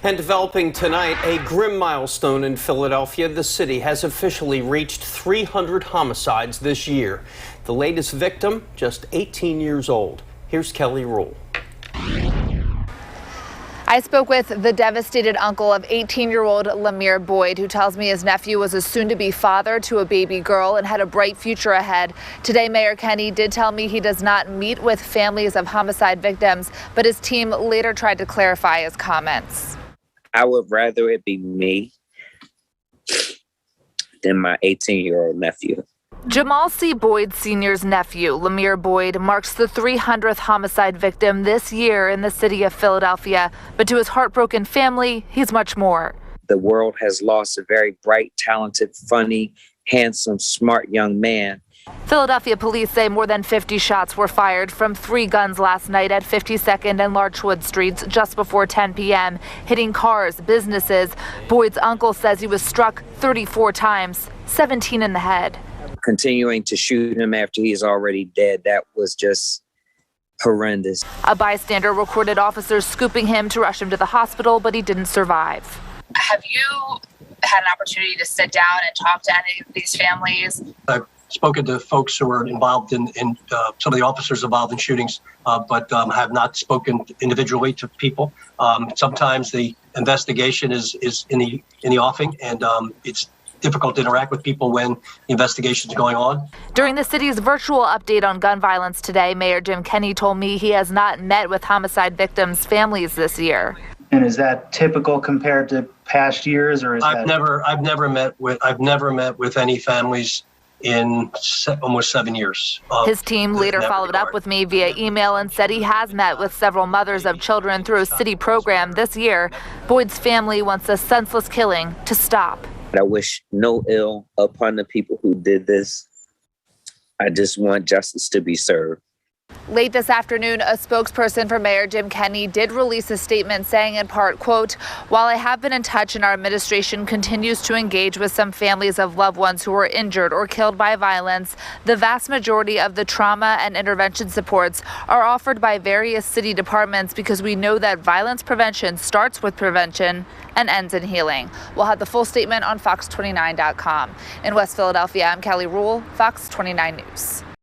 And developing tonight, a grim milestone in Philadelphia. The city has officially reached 300 homicides this year. The latest victim, just 18 years old. Here's Kelly Rule. I spoke with the devastated uncle of 18-year-old Lemire Boyd, who tells me his nephew was a soon-to-be father to a baby girl and had a bright future ahead. Today, Mayor Kenney did tell me he does not meet with families of homicide victims, but his team later tried to clarify his comments. I would rather it be me than my 18-year-old nephew. Jamal C. Boyd Sr.'s nephew, Lemire Boyd, marks the 300th homicide victim this year in the city of Philadelphia. But to his heartbroken family, he's much more. The world has lost a very bright, talented, funny, handsome, smart young man. Philadelphia police say more than 50 shots were fired from 3 guns last night at 52nd and Larchwood Streets just before 10 p.m., hitting cars, businesses. Boyd's uncle says he was struck 34 times, 17 in the head. Continuing to shoot him after he's already dead, that was just horrendous. A bystander recorded officers scooping him to rush him to the hospital, but he didn't survive. Have you had an opportunity to sit down and talk to any of these families? I've spoken to folks who were involved in some of the officers involved in shootings, but have not spoken individually to people. Sometimes the investigation is in the offing, and it's difficult to interact with people when the investigation is going on. During the city's virtual update on gun violence today, Mayor Jim Kenney told me he has not met with homicide victims' families this year. And is that typical compared to past years, or is I've never met with any families in almost 7 years. His team later followed up with me via email and said he has met with several mothers of children through a city program this year. Boyd's family wants a senseless killing to stop. I wish no ill upon the people who did this. I just want justice to be served. Late this afternoon, a spokesperson for Mayor Jim Kenney did release a statement saying in part, quote, "While I have been in touch and our administration continues to engage with some families of loved ones who were injured or killed by violence, the vast majority of the trauma and intervention supports are offered by various city departments because we know that violence prevention starts with prevention and ends in healing." We'll have the full statement on fox29.com. In West Philadelphia, I'm Kelly Rule, Fox 29 News.